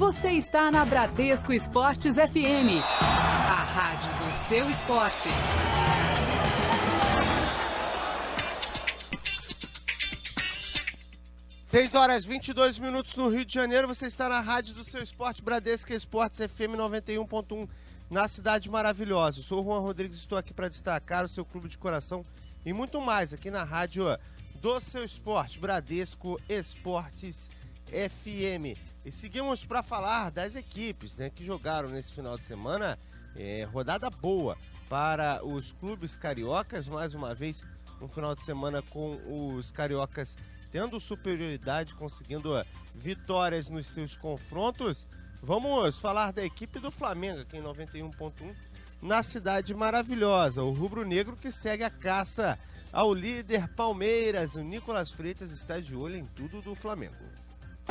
Você está na Bradesco Esportes FM, a rádio do seu esporte. Seis horas 22 minutos no Rio de Janeiro. Você está na rádio do seu esporte, Bradesco Esportes FM 91.1, na Cidade Maravilhosa. Eu sou o Juan Rodrigues, estou aqui para destacar o seu clube de coração e muito mais aqui na rádio do seu esporte, Bradesco Esportes FM. E seguimos para falar das equipes, né, que jogaram nesse final de semana. Rodada boa para os clubes cariocas. Mais uma vez, um final de semana com os cariocas tendo superioridade, conseguindo vitórias nos seus confrontos. Vamos falar da equipe do Flamengo aqui em 91.1, na Cidade Maravilhosa. O rubro-negro que segue a caça ao líder Palmeiras. O Nicolas Freitas está de olho em tudo do Flamengo.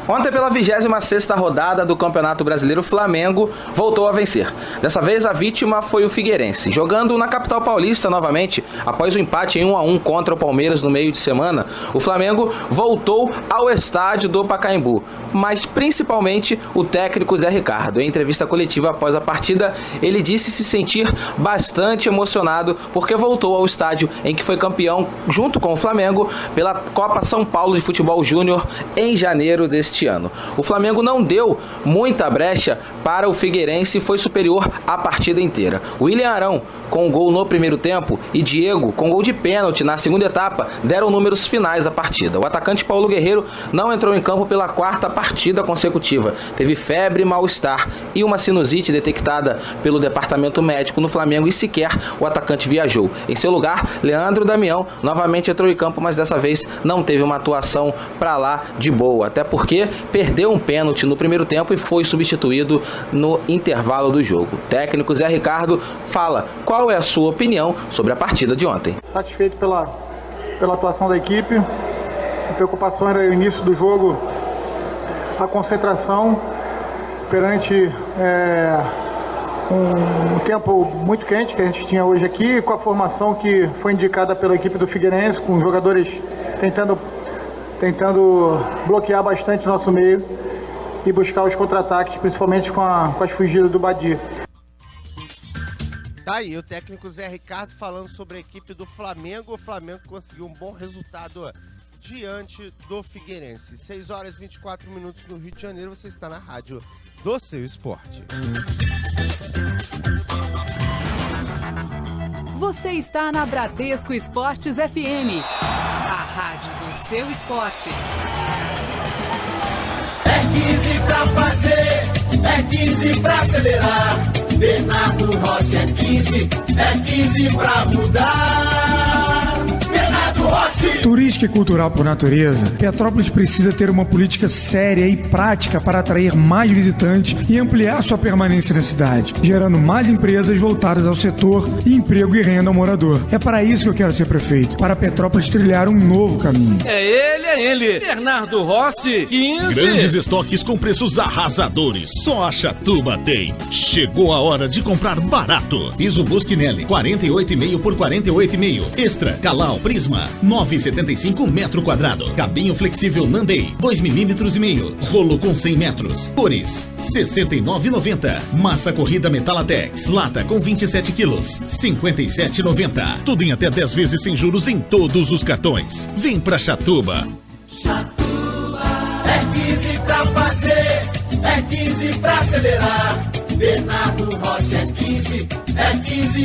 Ontem, pela 26ª rodada do Campeonato Brasileiro, o Flamengo voltou a vencer. Dessa vez, a vítima foi o Figueirense, jogando na capital paulista novamente. Após o empate em 1-1 contra o Palmeiras no meio de semana, o Flamengo voltou ao estádio do Pacaembu. Mas, principalmente, o técnico Zé Ricardo. Em entrevista coletiva após a partida, ele disse se sentir bastante emocionado porque voltou ao estádio em que foi campeão, junto com o Flamengo, pela Copa São Paulo de Futebol Júnior em janeiro deste ano. O Flamengo não deu muita brecha para o Figueirense e foi superior a partida inteira. William Arão, com gol no primeiro tempo, e Diego, com gol de pênalti na segunda etapa, deram números finais da partida. O atacante Paulo Guerreiro não entrou em campo pela quarta partida consecutiva. Teve febre, mal-estar e uma sinusite detectada pelo departamento médico no Flamengo e sequer o atacante viajou. Em seu lugar, Leandro Damião novamente entrou em campo, mas dessa vez não teve uma atuação pra lá de boa, até porque perdeu um pênalti no primeiro tempo e foi substituído no intervalo do jogo. O técnico Zé Ricardo fala qual é a sua opinião sobre a partida de ontem. Satisfeito pela atuação da equipe. A preocupação era o início do jogo, a concentração perante um tempo muito quente que a gente tinha hoje aqui, com a formação que foi indicada pela equipe do Figueirense, com jogadores tentando bloquear bastante o nosso meio e buscar os contra-ataques, principalmente com as fugidas do Badi. Tá aí o técnico Zé Ricardo falando sobre a equipe do Flamengo. O Flamengo conseguiu um bom resultado diante do Figueirense. 6 horas e 24 minutos no Rio de Janeiro. Você está na rádio do seu esporte. Você está na Bradesco Esportes FM, a rádio do seu esporte. É 15 pra fazer, é 15 pra acelerar. Bernardo Rossi é 15 pra mudar. Bernardo Rossi. Turística e cultural por natureza, Petrópolis precisa ter uma política séria e prática para atrair mais visitantes e ampliar sua permanência na cidade, gerando mais empresas voltadas ao setor e emprego e renda ao morador. É para isso que eu quero ser prefeito, para Petrópolis trilhar um novo caminho. É ele, Bernardo Rossi, 15. Grandes estoques com preços arrasadores, só a Chatuba tem. Chegou a hora de comprar barato. Piso Busquinelli, 48,5 por 48,5. Extra, Calau, Prisma, 9,75 metro quadrado. Cabinho flexível Nandei, 2,5 mm. Rolo com 100 metros. Cores, 69,90. Massa corrida Metalatex, lata com 27 quilos, 57,90. Tudo em até 10 vezes sem juros em todos os cartões. Vem pra Chatuba. Chatuba é 15 pra fazer, é 15 pra acelerar. Bernardo Rossi é 15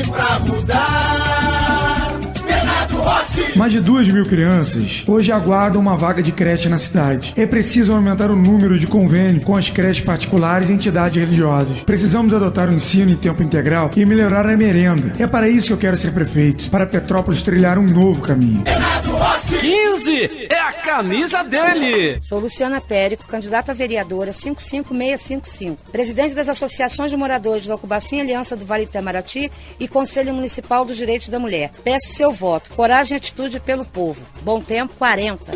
pra mudar. Bernardo Rossi. Mais de 2.000 crianças hoje aguardam uma vaga de creche na cidade. É preciso aumentar o número de convênios com as creches particulares e entidades religiosas. Precisamos adotar o ensino em tempo integral e melhorar a merenda. É para isso que eu quero ser prefeito, para Petrópolis trilhar um novo caminho. Bernardo Rossi. 15 é a camisa dele. Sou Luciana Périco, candidata a vereadora 55655, presidente das associações de moradores da Ocubacinha Aliança do Vale Itamaraty e Conselho Municipal dos Direitos da Mulher. Peço seu voto. Coragem e atitude pelo povo. Bom tempo, 40.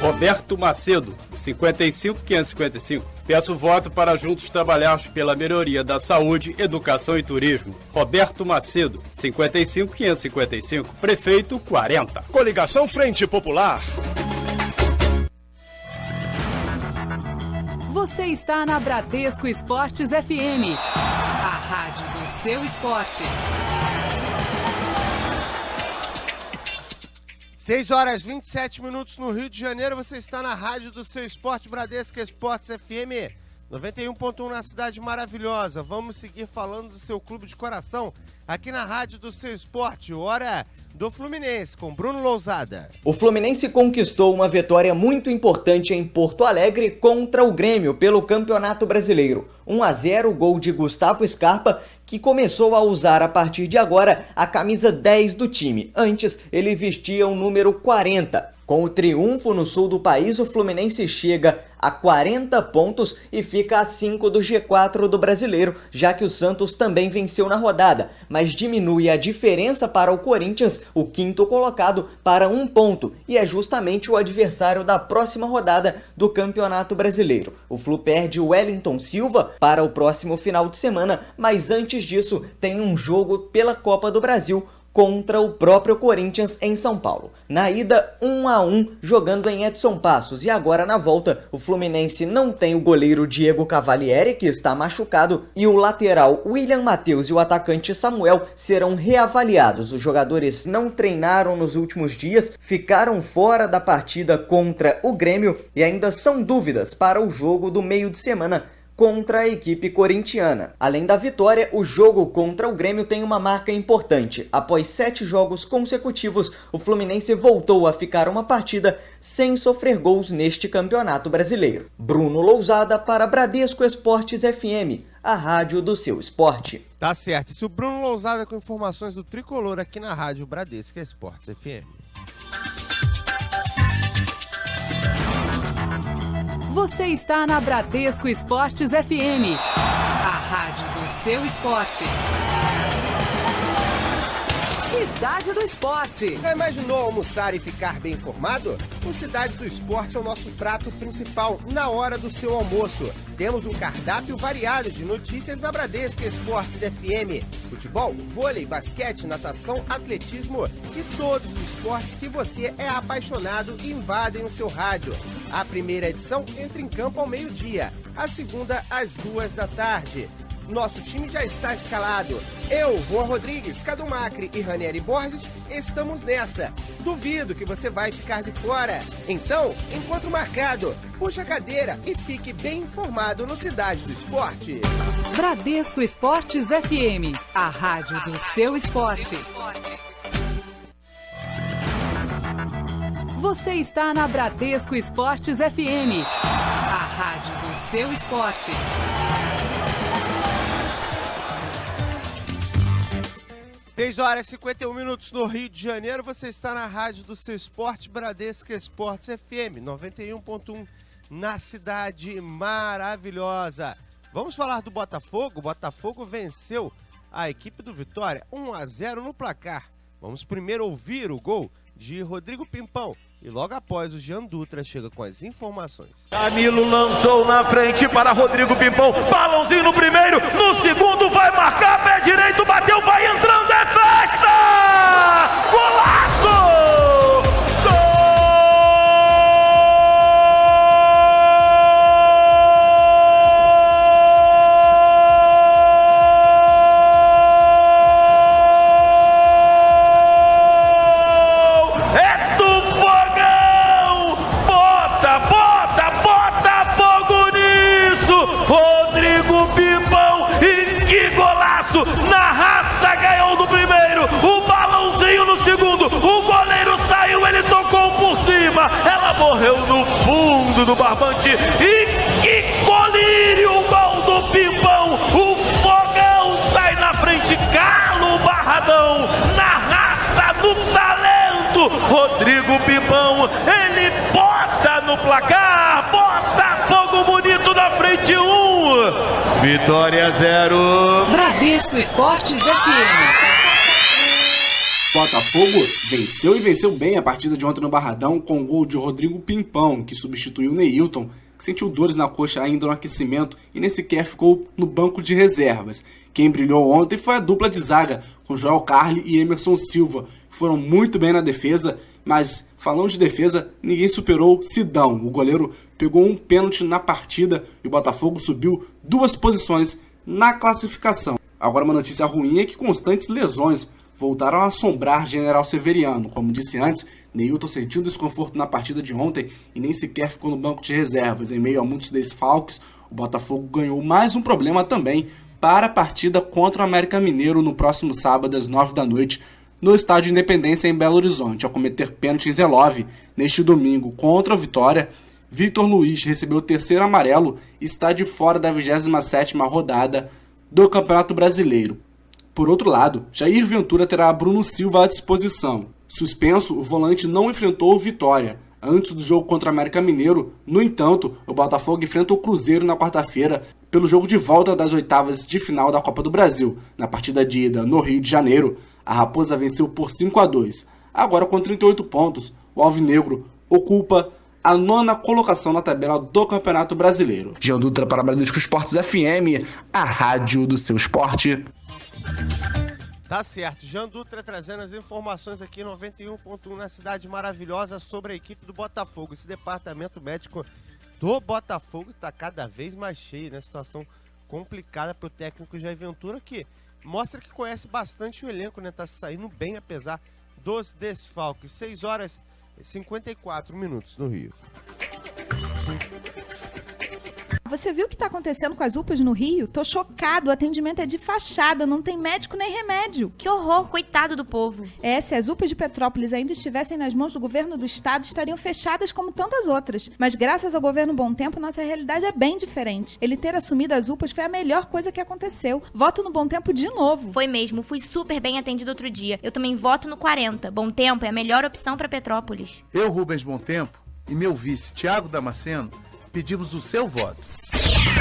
Roberto Macedo, 55555. Peço voto para juntos trabalharmos pela melhoria da saúde, educação e turismo. Roberto Macedo, 55555. Prefeito, 40. Coligação Frente Popular. Você está na Bradesco Esportes FM, a rádio do seu esporte. 6h27 no Rio de Janeiro, você está na rádio do seu esporte, Bradesco Esportes FM 91.1 na Cidade Maravilhosa. Vamos seguir falando do seu clube de coração aqui na rádio do seu esporte. Hora do Fluminense com Bruno Lousada. O Fluminense conquistou uma vitória muito importante em Porto Alegre contra o Grêmio pelo Campeonato Brasileiro. 1-0, gol de Gustavo Scarpa, que começou a usar a partir de agora a camisa 10 do time. Antes, ele vestia o número 40. Com o triunfo no sul do país, o Fluminense chega a 40 pontos e fica a 5 do G4 do Brasileiro, já que o Santos também venceu na rodada, mas diminui a diferença para o Corinthians, o quinto colocado, para 1 ponto, e é justamente o adversário da próxima rodada do Campeonato Brasileiro. O Flu perde o Wellington Silva para o próximo final de semana, mas antes disso tem um jogo pela Copa do Brasil contra o próprio Corinthians em São Paulo. Na ida, 1-1, jogando em Edson Passos. E agora na volta, o Fluminense não tem o goleiro Diego Cavalieri, que está machucado, e o lateral William Matheus e o atacante Samuel serão reavaliados. Os jogadores não treinaram nos últimos dias, ficaram fora da partida contra o Grêmio e ainda são dúvidas para o jogo do meio de semana contra a equipe corintiana. Além da vitória, o jogo contra o Grêmio tem uma marca importante. Após 7 jogos consecutivos, o Fluminense voltou a ficar uma partida sem sofrer gols neste Campeonato Brasileiro. Bruno Lousada para Bradesco Esportes FM, a rádio do seu esporte. Tá certo. Isso, o Bruno Lousada com informações do Tricolor aqui na rádio Bradesco Esportes FM. Você está na Bradesco Esportes FM, a rádio do seu esporte. Cidade do Esporte. Já imaginou almoçar e ficar bem informado? O Cidade do Esporte é o nosso prato principal na hora do seu almoço. Temos um cardápio variado de notícias na Bradesco Esportes FM. Futebol, vôlei, basquete, natação, atletismo e todos os esportes que você é apaixonado e invadem o seu rádio. A primeira edição entra em campo ao meio-dia, a segunda às 14h. Nosso time já está escalado. Eu, Juan Rodrigues, Cadu Macri e Ranieri Borges estamos nessa. Duvido que você vai ficar de fora. Então, encontro marcado. Puxa a cadeira e fique bem informado no Cidade do Esporte. Bradesco Esportes FM, a rádio do seu esporte. Você está na Bradesco Esportes FM, a rádio do seu esporte. Dez horas e 51 minutos no Rio de Janeiro, você está na rádio do seu esporte, Bradesco Esportes FM 91.1 na Cidade Maravilhosa. Vamos falar do Botafogo. O Botafogo venceu a equipe do Vitória 1-0 no placar. Vamos primeiro ouvir o gol de Rodrigo Pimpão e logo após o Jean Dutra chega com as informações. Camilo lançou na frente para Rodrigo Pimpão, balãozinho no primeiro, no segundo vai marcar, pé direito, bateu, vai entrando, é festa! Golaço! Na raça, ganhou do primeiro, o balãozinho no segundo, o goleiro saiu, ele tocou por cima, ela morreu no fundo do barbante, e que colírio, o gol do Pimpão, o Fogão sai na frente, cala o Barradão, na raça do talento, Rodrigo Pimpão, ele bota no placar, Botafogo bonito na frente 1, Vitória 0. Bradesco Esportes FM. Botafogo venceu e venceu bem a partida de ontem no Barradão com o gol de Rodrigo Pimpão, que substituiu o Neilton, que sentiu dores na coxa ainda no aquecimento e nem sequer ficou no banco de reservas. Quem brilhou ontem foi a dupla de zaga, com Joel Carli e Emerson Silva, que foram muito bem na defesa Mas, falando de defesa, ninguém superou Sidão. O goleiro pegou um pênalti na partida e o Botafogo subiu 2 posições na classificação. Agora, uma notícia ruim é que constantes lesões voltaram a assombrar General Severiano. Como disse antes, Neilton sentiu desconforto na partida de ontem e nem sequer ficou no banco de reservas. Em meio a muitos desfalques, o Botafogo ganhou mais um problema também para a partida contra o América Mineiro no próximo sábado às 9 da noite, no Estádio Independência em Belo Horizonte. Ao cometer pênalti em Zelov, neste domingo contra o Vitória, Vitor Luiz recebeu o 3º amarelo e está de fora da 27ª rodada do Campeonato Brasileiro. Por outro lado, Jair Ventura terá Bruno Silva à disposição. Suspenso, o volante não enfrentou o Vitória. Antes do jogo contra o América Mineiro, no entanto, o Botafogo enfrenta o Cruzeiro na quarta-feira pelo jogo de volta das oitavas de final da Copa do Brasil. Na partida de ida no Rio de Janeiro, a Raposa venceu por 5-2. Agora, com 38 pontos, o Alvinegro ocupa a 9ª colocação na tabela do Campeonato Brasileiro. Jean Dutra para Bradesco Esportes FM, a rádio do seu esporte. Tá certo, Jean Dutra trazendo as informações aqui 91.1 na Cidade Maravilhosa sobre a equipe do Botafogo. Esse departamento médico do Botafogo está cada vez mais cheio, né? Situação complicada para o técnico Jair Ventura, que mostra que conhece bastante o elenco, né? Tá saindo bem apesar dos desfalques. 6h54 no Rio. Você viu o que está acontecendo com as UPAs no Rio? Tô chocado, o atendimento é de fachada, não tem médico nem remédio. Que horror, coitado do povo. Se as UPAs de Petrópolis ainda estivessem nas mãos do governo do estado, estariam fechadas como tantas outras. Mas graças ao governo Bom Tempo, nossa realidade é bem diferente. Ele ter assumido as UPAs foi a melhor coisa que aconteceu. Voto no Bom Tempo de novo. Foi mesmo, fui super bem atendido outro dia. Eu também voto no 40. Bom Tempo é a melhor opção para Petrópolis. Eu, Rubens Bom Tempo, e meu vice, Thiago Damasceno, pedimos o seu voto.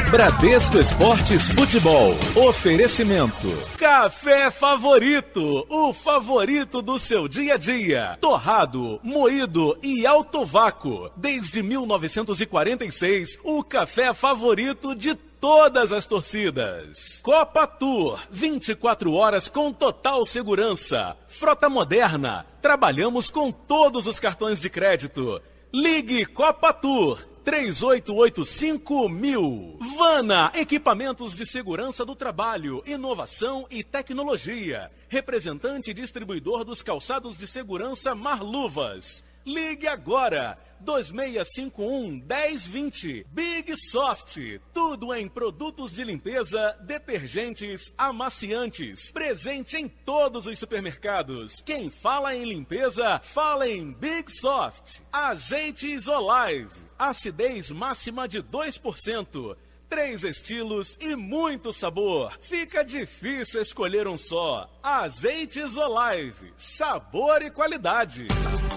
Bradesco Esportes Futebol. Oferecimento. Café Favorito. O favorito do seu dia a dia. Torrado, moído e alto vácuo. Desde 1946, o café favorito de todas as torcidas. Copa Tour, 24 horas com total segurança. Frota moderna, trabalhamos com todos os cartões de crédito. Ligue Copa Tour 3885.000. Vana, equipamentos de segurança do trabalho, inovação e tecnologia. Representante e distribuidor dos calçados de segurança Marluvas. Ligue agora, 2651-1020. Big Soft, tudo em produtos de limpeza, detergentes, amaciantes. Presente em todos os supermercados. Quem fala em limpeza, fala em Big Soft. Azeites Olive, acidez máxima de 2%. 3 estilos e muito sabor. Fica difícil escolher um só. Azeites Olive, sabor e qualidade.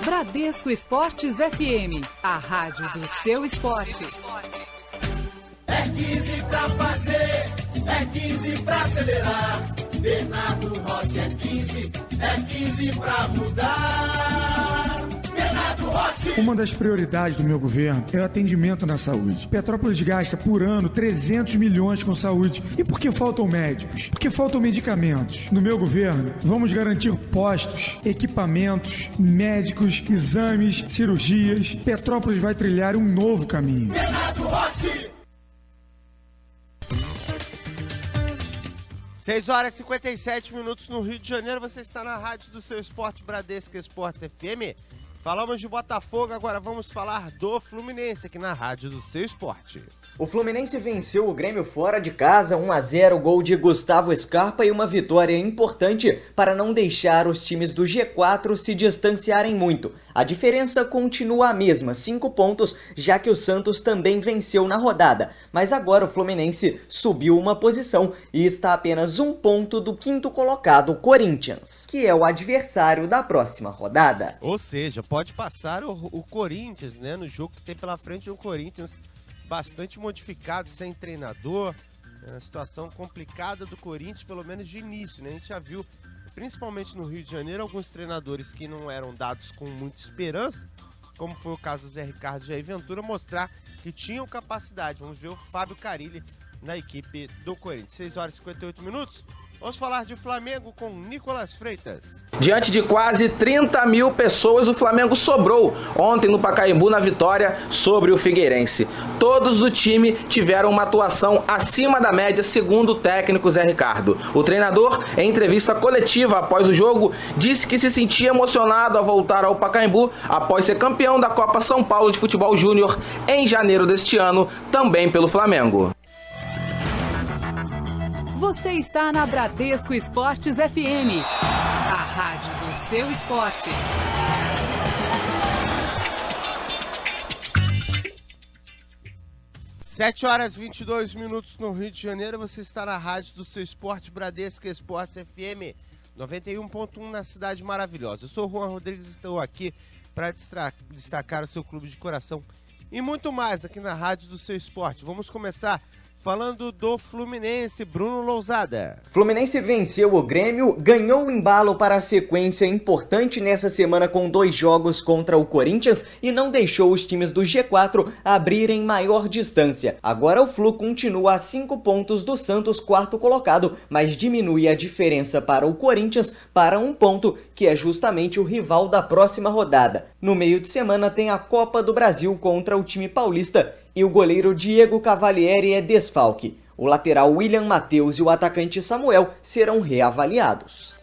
Bradesco Esportes FM, a rádio do seu esporte. É 15 pra fazer, é 15 pra acelerar. Bernardo Rossi é 15 pra mudar. Bernardo Rossi. Uma das prioridades do meu governo é o atendimento na saúde. Petrópolis gasta por ano 300 milhões com saúde. E por que faltam médicos? Porque faltam medicamentos. No meu governo, vamos garantir postos, equipamentos, médicos, exames, cirurgias. Petrópolis vai trilhar um novo caminho. Bernardo Rossi. 6h57 no Rio de Janeiro. Você está na rádio do seu esporte, Bradesco Esportes FM. Falamos de Botafogo, agora vamos falar do Fluminense aqui na rádio do seu esporte. O Fluminense venceu o Grêmio fora de casa, 1-0, gol de Gustavo Scarpa e uma vitória importante para não deixar os times do G4 se distanciarem muito. A diferença continua a mesma, 5 pontos, já que o Santos também venceu na rodada. Mas agora o Fluminense subiu uma posição e está a apenas 1 ponto do 5º colocado, Corinthians, que é o adversário da próxima rodada. Ou seja, pode passar o Corinthians, né, no jogo que tem pela frente, o Corinthians bastante modificado, sem treinador, uma situação complicada do Corinthians, pelo menos de início, né? A gente já viu, principalmente no Rio de Janeiro, alguns treinadores que não eram dados com muita esperança, como foi o caso do Zé Ricardo e Jair Ventura, mostrar que tinham capacidade. Vamos ver o Fábio Carille na equipe do Corinthians. 6h58. Vamos falar de Flamengo com Nicolas Freitas. Diante de quase 30 mil pessoas, o Flamengo sobrou ontem no Pacaembu na vitória sobre o Figueirense. Todos do time tiveram uma atuação acima da média, segundo o técnico Zé Ricardo. O treinador, em entrevista coletiva após o jogo, disse que se sentia emocionado ao voltar ao Pacaembu após ser campeão da Copa São Paulo de Futebol Júnior em janeiro deste ano, também pelo Flamengo. Você está na Bradesco Esportes FM, a rádio do seu esporte. Sete horas e 22 minutos no Rio de Janeiro. Você está na rádio do seu esporte, Bradesco Esportes FM 91.1 na Cidade Maravilhosa. Eu sou o Juan Rodrigues e estou aqui para destacar o seu clube de coração e muito mais aqui na rádio do seu esporte. Vamos começar falando do Fluminense, Bruno Lousada. Fluminense venceu o Grêmio, ganhou o embalo para a sequência importante nessa semana com 2 jogos contra o Corinthians e não deixou os times do G4 abrirem maior distância. Agora o Flu continua a 5 pontos do Santos, 4º colocado, mas diminui a diferença para o Corinthians para 1 ponto, que é justamente o rival da próxima rodada. No meio de semana tem a Copa do Brasil contra o time paulista e o goleiro Diego Cavalieri é desfalque. O lateral William Matheus e o atacante Samuel serão reavaliados.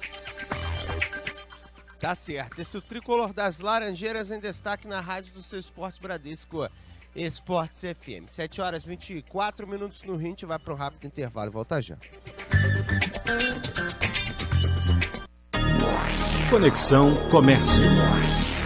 Tá certo, esse é o tricolor das Laranjeiras em destaque na rádio do seu esporte Bradesco Esportes FM. 7 horas e 24 minutos no Rio, a gente vai para um rápido intervalo, volta já. Conexão Comércio.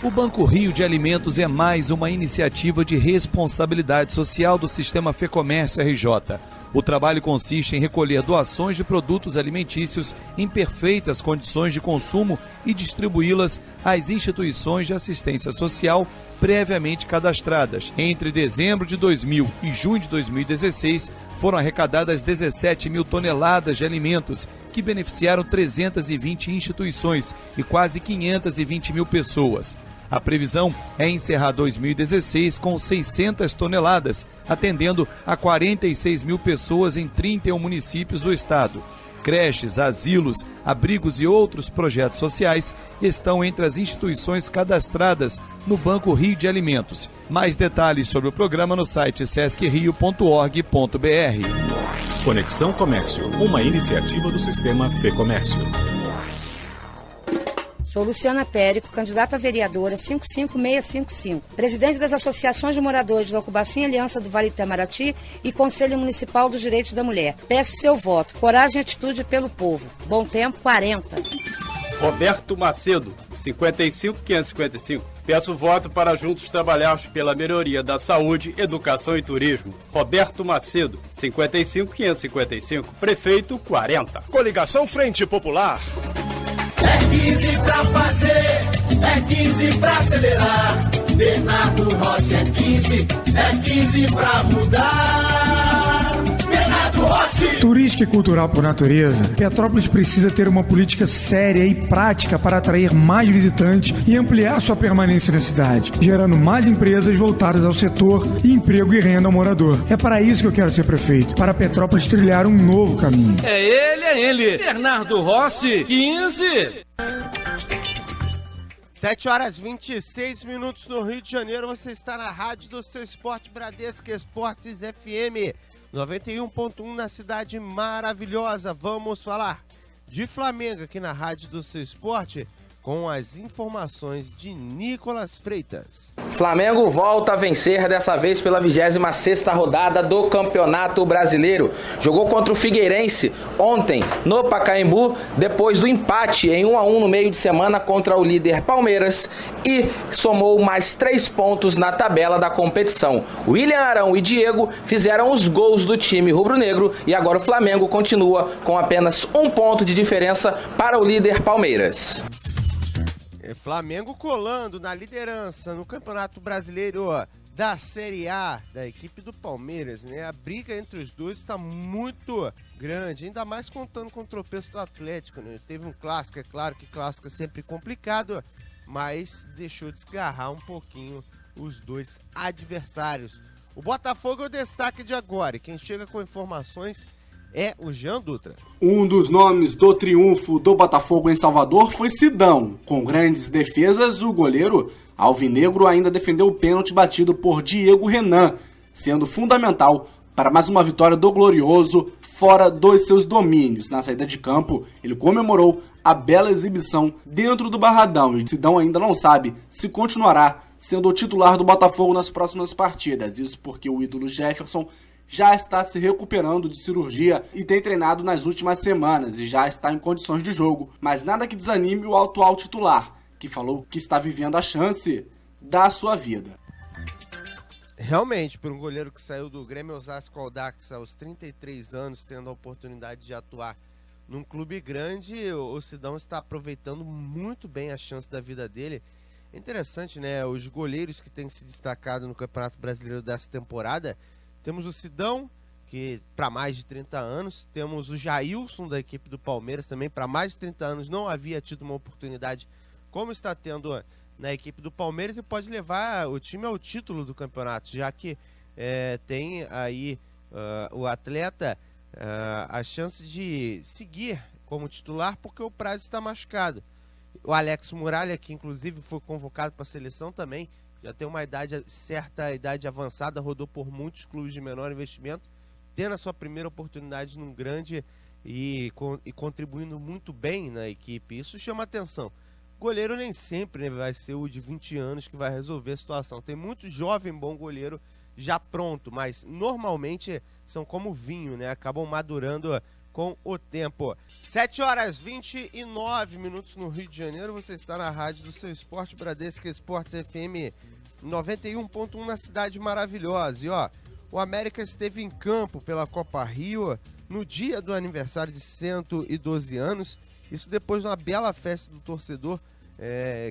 O Banco Rio de Alimentos é mais uma iniciativa de responsabilidade social do Sistema Fecomércio RJ. O trabalho consiste em recolher doações de produtos alimentícios em perfeitas condições de consumo e distribuí-las às instituições de assistência social previamente cadastradas. Entre dezembro de 2000 e junho de 2016, foram arrecadadas 17 mil toneladas de alimentos, que beneficiaram 320 instituições e quase 520 mil pessoas. A previsão é encerrar 2016 com 600 toneladas, atendendo a 46 mil pessoas em 31 municípios do estado. Creches, asilos, abrigos e outros projetos sociais estão entre as instituições cadastradas no Banco Rio de Alimentos. Mais detalhes sobre o programa no site sescrio.org.br. Conexão Comércio, uma iniciativa do Sistema Fecomércio. Sou Luciana Périco, candidata a vereadora 55655, presidente das associações de moradores da Ocubacinha Aliança do Vale Itamaraty e Conselho Municipal dos Direitos da Mulher. Peço seu voto. Coragem e atitude pelo povo. Bom tempo, 40. Roberto Macedo, 55555. Peço voto para juntos trabalharmos pela melhoria da saúde, educação e turismo. Roberto Macedo, 55555. Prefeito, 40. Coligação Frente Popular. É 15 pra fazer, é 15 pra acelerar. Bernardo Rossi é 15 pra mudar. Bernardo Rossi. Turística e cultural por natureza, Petrópolis precisa ter uma política séria e prática para atrair mais visitantes e ampliar sua permanência na cidade, gerando mais empresas voltadas ao setor e emprego e renda ao morador. É para isso que eu quero ser prefeito, para Petrópolis trilhar um novo caminho. É ele, Bernardo Rossi, 15. 7 horas e 26 minutos no Rio de Janeiro. Você está na rádio do seu esporte Bradesco Esportes FM 91.1 na Cidade Maravilhosa. Vamos falar de Flamengo aqui na rádio do seu esporte com as informações de Nicolas Freitas. Flamengo volta a vencer, dessa vez pela 26ª rodada do Campeonato Brasileiro. Jogou contra o Figueirense ontem no Pacaembu, depois do empate em 1-1 no meio de semana contra o líder Palmeiras e somou mais 3 pontos na tabela da competição. William Arão e Diego fizeram os gols do time rubro-negro e agora o Flamengo continua com apenas 1 ponto de diferença para o líder Palmeiras. Flamengo colando na liderança no Campeonato Brasileiro da Série A da equipe do Palmeiras, né? A briga entre os dois está muito grande, ainda mais contando com o tropeço do Atlético, né? Teve um clássico, é claro que clássico é sempre complicado, mas deixou desgarrar um pouquinho os dois adversários. O Botafogo é o destaque de agora, e quem chega com informações é o Jean Dutra. Um dos nomes do triunfo do Botafogo em Salvador foi Sidão. Com grandes defesas, o goleiro alvinegro ainda defendeu o pênalti batido por Diego Renan, sendo fundamental para mais uma vitória do Glorioso fora dos seus domínios. Na saída de campo, ele comemorou a bela exibição dentro do Barradão e Sidão ainda não sabe se continuará sendo o titular do Botafogo nas próximas partidas. Isso porque o ídolo Jefferson já está se recuperando de cirurgia e tem treinado nas últimas semanas e já está em condições de jogo. Mas nada que desanime o atual titular, que falou que está vivendo a chance da sua vida. Realmente, por um goleiro que saiu do Grêmio Osasco Audax aos 33 anos, tendo a oportunidade de atuar num clube grande, o Sidão está aproveitando muito bem a chance da vida dele. É interessante, né? Os goleiros que têm se destacado no Campeonato Brasileiro dessa temporada, temos o Sidão, que para mais de 30 anos, temos o Jailson da equipe do Palmeiras também, para mais de 30 anos não havia tido uma oportunidade como está tendo na equipe do Palmeiras e pode levar o time ao título do campeonato, já que tem aí o atleta a chance de seguir como titular porque o Praz está machucado. O Alex Muralha, que inclusive foi convocado para a seleção também, já tem uma certa idade avançada, rodou por muitos clubes de menor investimento, tendo a sua primeira oportunidade num grande e contribuindo muito bem na equipe. Isso chama atenção. Goleiro nem sempre, né, vai ser o de 20 anos que vai resolver a situação. Tem muito jovem bom goleiro já pronto, mas normalmente são como vinho, né? Acabam madurando com o tempo. 7h29 no Rio de Janeiro. Você está na rádio do seu esporte, Bradesco Esportes FM 91.1 na Cidade Maravilhosa. E ó, o América esteve em campo pela Copa Rio no dia do aniversário de 112 anos. Isso depois de uma bela festa do torcedor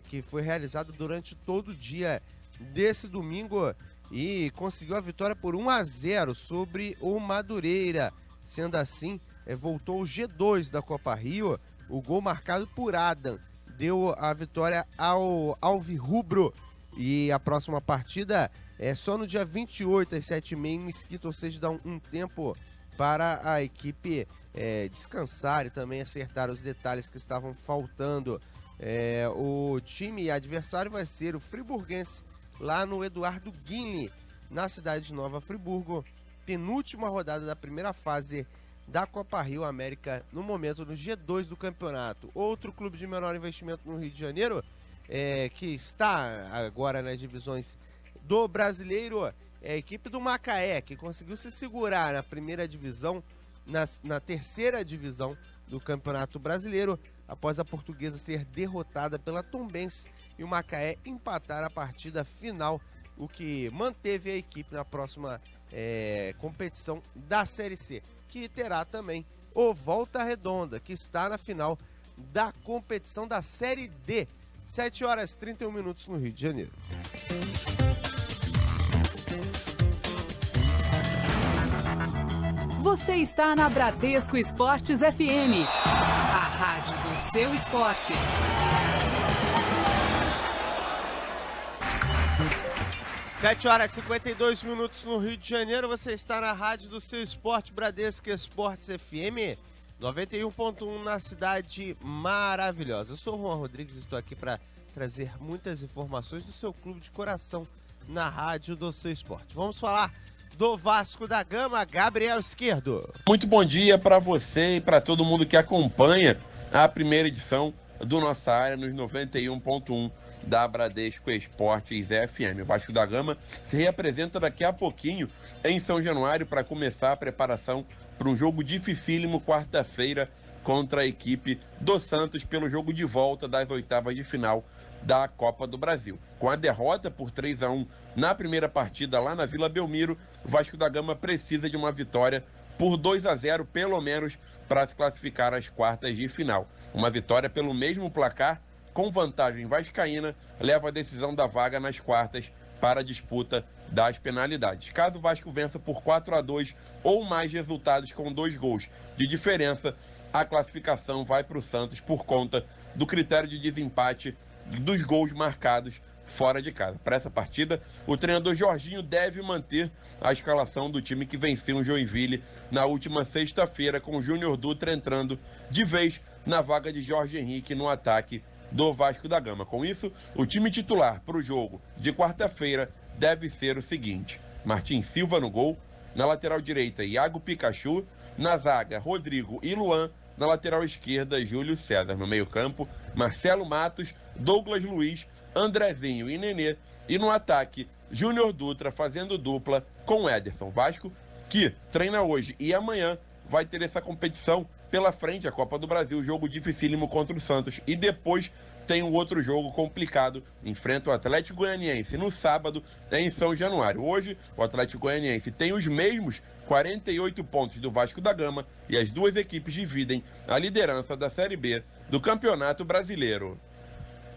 que foi realizada durante todo o dia desse domingo e conseguiu a vitória por 1-0 sobre o Madureira. Sendo assim, voltou o G2 da Copa Rio. O gol marcado por Adam deu a vitória ao Alvirrubro. E a próxima partida é só no dia 28 às 7h30 em Mesquita, ou seja, dá um tempo para a equipe descansar e também acertar os detalhes que estavam faltando. O time adversário vai ser o Friburguense, lá no Eduardo Guinle, na cidade de Nova Friburgo. Penúltima rodada da primeira fase da Copa Rio. América, no momento, no G2 do campeonato. Outro clube de menor investimento no Rio de Janeiro, que está agora nas divisões do Brasileiro, é a equipe do Macaé, que conseguiu se segurar na primeira divisão, na terceira divisão do Campeonato Brasileiro, após a Portuguesa ser derrotada pela Tombense e o Macaé empatar a partida final, o que manteve a equipe na próxima competição da Série C, que terá também o Volta Redonda, que está na final da competição da Série D. 7h31 no Rio de Janeiro. Você está na Bradesco Esportes FM, a rádio do seu esporte. Sete horas e 52 minutos no Rio de Janeiro. Você está na rádio do seu esporte, Bradesco Esportes FM 91.1 na Cidade Maravilhosa. Eu sou o Juan Rodrigues e estou aqui para trazer muitas informações do seu clube de coração na rádio do seu esporte. Vamos falar do Vasco da Gama, Gabriel Esquerdo. Muito bom dia para você e para todo mundo que acompanha a primeira edição do Nossa Área nos 91.1 da Bradesco Esportes FM. O Vasco da Gama se reapresenta daqui a pouquinho em São Januário para começar a preparação para um jogo dificílimo quarta-feira contra a equipe do Santos pelo jogo de volta das oitavas de final da Copa do Brasil. Com a derrota por 3-1 na primeira partida lá na Vila Belmiro, o Vasco da Gama precisa de uma vitória por 2-0 pelo menos para se classificar às quartas de final. Uma vitória pelo mesmo placar com vantagem vascaína leva a decisão da vaga nas quartas para a disputa das penalidades. Caso o Vasco vença por 4-2 ou mais resultados com 2 gols de diferença, a classificação vai para o Santos por conta do critério de desempate dos gols marcados fora de casa. Para essa partida, o treinador Jorginho deve manter a escalação do time que venceu o Joinville na última sexta-feira, com o Júnior Dutra entrando de vez na vaga de Jorge Henrique no ataque do Vasco da Gama. Com isso, o time titular para o jogo de quarta-feira deve ser o seguinte: Martim Silva no gol, na lateral direita Iago Pikachu, na zaga Rodrigo e Luan, na lateral esquerda Júlio César, no meio-campo Marcelo Matos, Douglas Luiz, Andrezinho e Nenê, e no ataque Júnior Dutra fazendo dupla com Ederson. Vasco, que treina hoje e amanhã, vai ter essa competição pela frente, a Copa do Brasil, jogo dificílimo contra o Santos, e depois tem um outro jogo complicado, enfrenta o Atlético Goianiense no sábado em São Januário. Hoje, o Atlético Goianiense tem os mesmos 48 pontos do Vasco da Gama e as duas equipes dividem a liderança da Série B do Campeonato Brasileiro.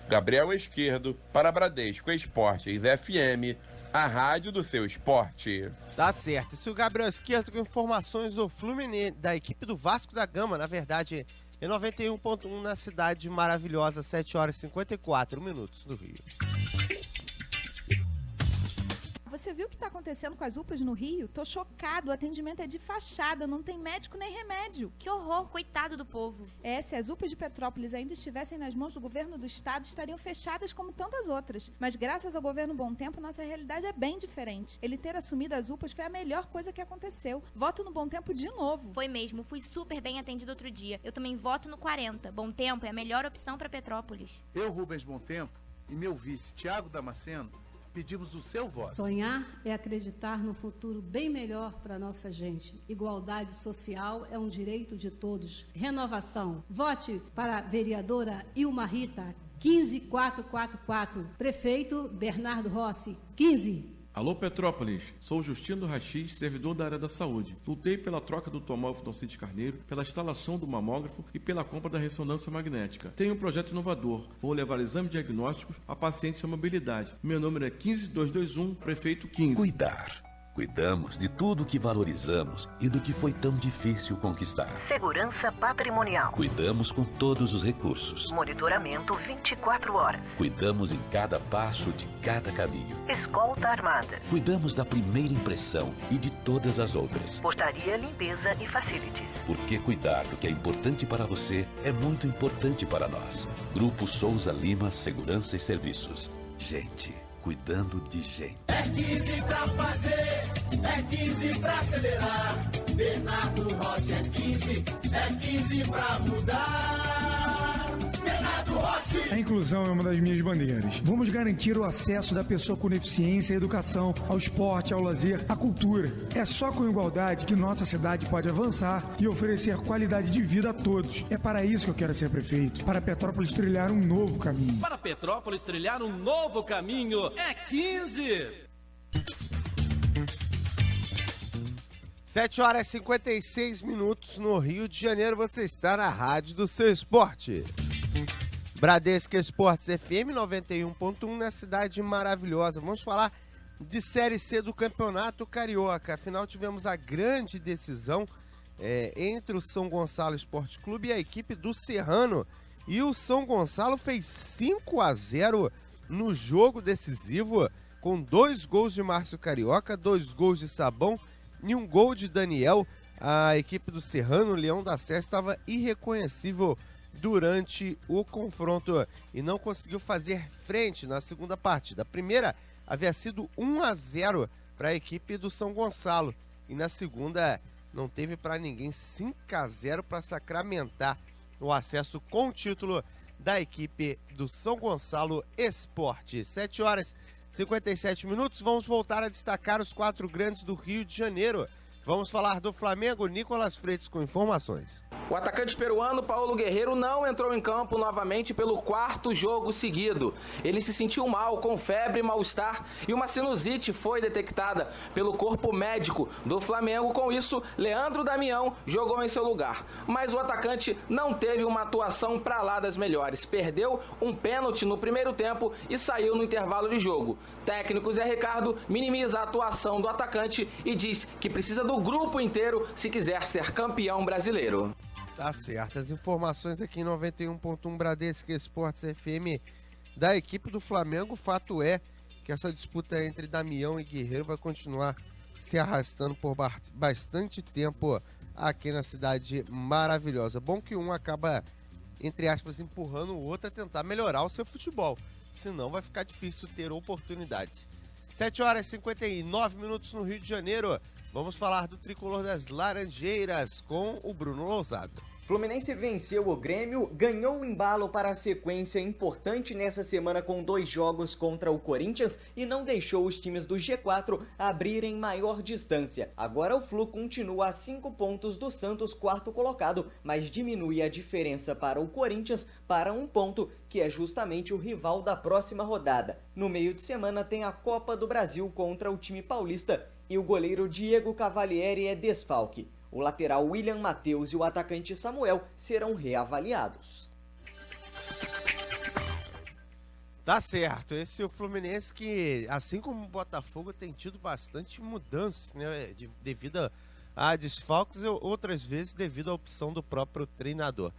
Gabriel Esquerdo para Bradesco Esportes FM, a rádio do seu esporte. Tá certo. Isso é o Gabriel Esquerdo com informações do Fluminense, da equipe do Vasco da Gama, na verdade, em 91.1 na cidade maravilhosa, 7 horas e 54 minutos do Rio. Você viu o que está acontecendo com as UPAs no Rio? Tô chocado, o atendimento é de fachada, não tem médico nem remédio. Que horror, coitado do povo. Se as UPAs de Petrópolis ainda estivessem nas mãos do governo do estado, estariam fechadas como tantas outras. Mas graças ao governo Bom Tempo, nossa realidade é bem diferente. Ele ter assumido as UPAs foi a melhor coisa que aconteceu. Voto no Bom Tempo de novo. Foi mesmo, fui super bem atendido outro dia. Eu também voto no 40. Bom Tempo é a melhor opção para Petrópolis. Eu, Rubens Bom Tempo, e meu vice, Tiago Damasceno, pedimos o seu voto. Sonhar é acreditar no futuro bem melhor para nossa gente. Igualdade social é um direito de todos. Renovação. Vote para a vereadora Ilma Rita, 15444. Prefeito Bernardo Rossi, 15. Alô Petrópolis, sou Justino Rachis, servidor da área da saúde. Lutei pela troca do tomógrafo Alcides Carneiro, pela instalação do mamógrafo e pela compra da ressonância magnética. Tenho um projeto inovador. Vou levar exames diagnósticos a pacientes sem mobilidade. Meu número é 15221, prefeito 15. Cuidar. Cuidamos de tudo que valorizamos e do que foi tão difícil conquistar. Segurança patrimonial. Cuidamos com todos os recursos. Monitoramento 24 horas. Cuidamos em cada passo de cada caminho. Escolta armada. Cuidamos da primeira impressão e de todas as outras. Portaria, limpeza e facilities. Porque cuidar do que é importante para você é muito importante para nós. Grupo Souza Lima Segurança e Serviços. Gente cuidando de gente. É 15 pra fazer, é 15 pra acelerar. Bernardo Rossi é 15 pra mudar. Bernardo Rossi. A inclusão é uma das minhas bandeiras. Vamos garantir o acesso da pessoa com deficiência à educação, ao esporte, ao lazer, à cultura. É só com igualdade que nossa cidade pode avançar e oferecer qualidade de vida a todos. É para isso que eu quero ser prefeito, para Petrópolis trilhar um novo caminho. Para Petrópolis trilhar um novo caminho, é 15! 7 horas e 56 minutos no Rio de Janeiro, você está na rádio do seu esporte. Bradesco Esportes FM 91.1 na cidade maravilhosa. Vamos falar de Série C do Campeonato Carioca. Afinal, tivemos a grande decisão entre o São Gonçalo Esporte Clube e a equipe do Serrano. E o São Gonçalo fez 5-0 no jogo decisivo, com 2 gols de Márcio Carioca, 2 gols de Sabão e 1 gol de Daniel. A equipe do Serrano, Leão da Sé, estava irreconhecível durante o confronto e não conseguiu fazer frente na segunda partida. A primeira havia sido 1-0 para a equipe do São Gonçalo e na segunda não teve para ninguém, 5-0 para sacramentar o acesso com o título da equipe do São Gonçalo Esporte. 7 horas e 57 minutos, vamos voltar a destacar os 4 grandes do Rio de Janeiro. Vamos falar do Flamengo, Nicolas Freitas com informações. O atacante peruano Paulo Guerreiro não entrou em campo novamente pelo 4º jogo seguido. Ele se sentiu mal, com febre, mal-estar e uma sinusite foi detectada pelo corpo médico do Flamengo. Com isso, Leandro Damião jogou em seu lugar. Mas o atacante não teve uma atuação para lá das melhores. Perdeu um pênalti no primeiro tempo e saiu no intervalo de jogo. Técnico Zé Ricardo minimiza a atuação do atacante e diz que precisa do grupo inteiro se quiser ser campeão brasileiro. Tá certo, as informações aqui em 91.1 Bradesco Esportes FM da equipe do Flamengo. O fato é que essa disputa entre Damião e Guerreiro vai continuar se arrastando por bastante tempo aqui na cidade maravilhosa. Bom que um acaba, entre aspas, empurrando o outro a tentar melhorar o seu futebol. Senão vai ficar difícil ter oportunidades. 7h59 no Rio de Janeiro. Vamos falar do tricolor das Laranjeiras com o Bruno Lousado. Fluminense venceu o Grêmio, ganhou o embalo para a sequência importante nessa semana com 2 jogos contra o Corinthians e não deixou os times do G4 abrirem maior distância. Agora o Flu continua a 5 pontos do Santos, 4º colocado, mas diminui a diferença para o Corinthians para 1 ponto, que é justamente o rival da próxima rodada. No meio de semana tem a Copa do Brasil contra o time paulista e o goleiro Diego Cavalieri é desfalque. O lateral William Matheus e o atacante Samuel serão reavaliados. Tá certo, esse é o Fluminense que, assim como o Botafogo, tem tido bastante mudanças, né, devido a desfalques e outras vezes devido à opção do próprio treinador.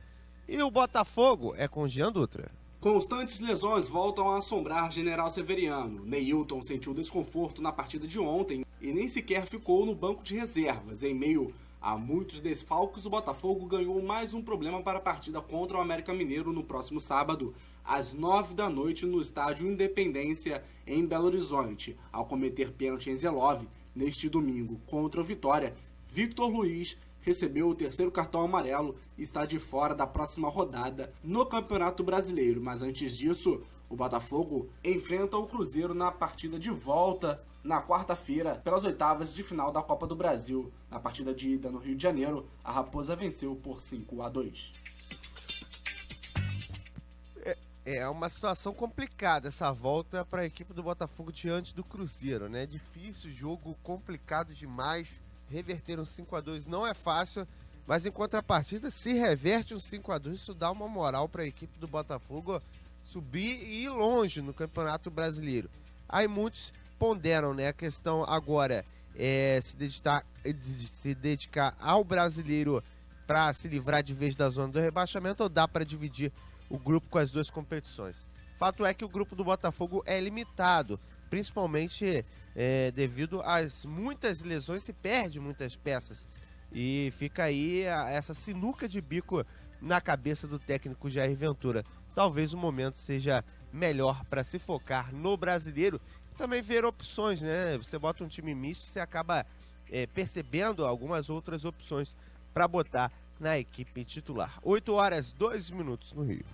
E o Botafogo é com Jean Dutra. Constantes lesões voltam a assombrar General Severiano. Neilton sentiu desconforto na partida de ontem e nem sequer ficou no banco de reservas. Em meio a muitos desfalques, o Botafogo ganhou mais um problema para a partida contra o América Mineiro no próximo sábado, às 9 da noite, no estádio Independência, em Belo Horizonte. Ao cometer pênalti em Zelov, neste domingo, contra o Vitória, Victor Luiz recebeu o 3º cartão amarelo e está de fora da próxima rodada no Campeonato Brasileiro. Mas antes disso, o Botafogo enfrenta o Cruzeiro na partida de volta na quarta-feira pelas oitavas de final da Copa do Brasil. Na partida de ida no Rio de Janeiro, a Raposa venceu por 5-2. É uma situação complicada essa volta para a equipe do Botafogo diante do Cruzeiro, né? Difícil, jogo complicado demais. Reverter um 5-2 não é fácil, mas em contrapartida, se reverte um 5-2, isso dá uma moral para a equipe do Botafogo subir e ir longe no Campeonato Brasileiro. Aí muitos ponderam, né? A questão agora é se dedicar ao Brasileiro para se livrar de vez da zona do rebaixamento, ou dá para dividir o grupo com as duas competições. Fato é que o grupo do Botafogo é limitado, principalmente devido às muitas lesões, se perde muitas peças e fica aí essa sinuca de bico na cabeça do técnico Jair Ventura. Talvez o momento seja melhor para se focar no Brasileiro e também ver opções, né? Você bota um time misto, você acaba percebendo algumas outras opções para botar na equipe titular. 8h02 no Rio.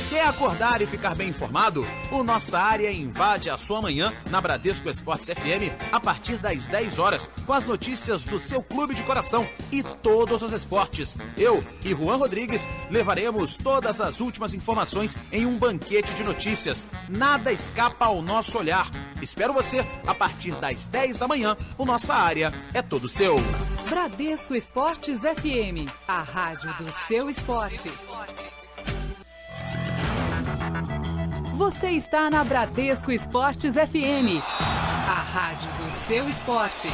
Quer acordar e ficar bem informado? O Nossa Área invade a sua manhã na Bradesco Esportes FM a partir das 10 horas, com as notícias do seu clube de coração e todos os esportes. Eu e Juan Rodrigues levaremos todas as últimas informações em um banquete de notícias. Nada escapa ao nosso olhar. Espero você a partir das 10 da manhã. O Nossa Área é todo seu. Bradesco Esportes FM, a rádio do seu esporte. Você está na Bradesco Esportes FM, a rádio do seu esporte.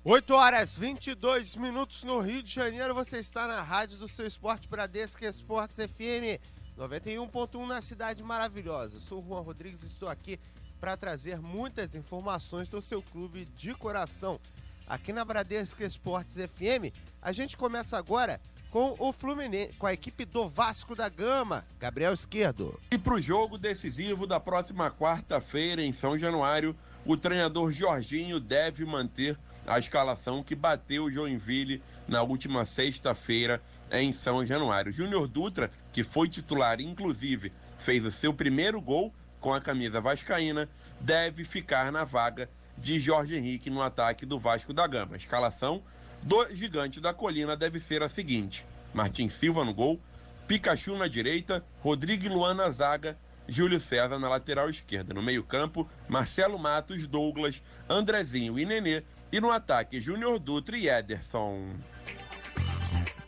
Oito horas 22 no Rio de Janeiro. Você está na rádio do seu esporte, Bradesco Esportes FM 91.1 na cidade maravilhosa. Sou o Juan Rodrigues e estou aqui para trazer muitas informações do seu clube de coração. Aqui na Bradesco Esportes FM, a gente começa agora com o Fluminense, com a equipe do Vasco da Gama, Gabriel Esquerdo. E para o jogo decisivo da próxima quarta-feira em São Januário, o treinador Jorginho deve manter a escalação que bateu o Joinville na última sexta-feira em São Januário. Júnior Dutra, que foi titular, inclusive fez o seu primeiro gol com a camisa vascaína, deve ficar na vaga de Jorge Henrique no ataque do Vasco da Gama. A escalação do Gigante da Colina deve ser a seguinte: Martim Silva no gol, Pikachu na direita, Rodrigo e Luan na zaga, Júlio César na lateral esquerda. No meio-campo, Marcelo Matos, Douglas, Andrezinho e Nenê. E no ataque, Júnior Dutra e Ederson.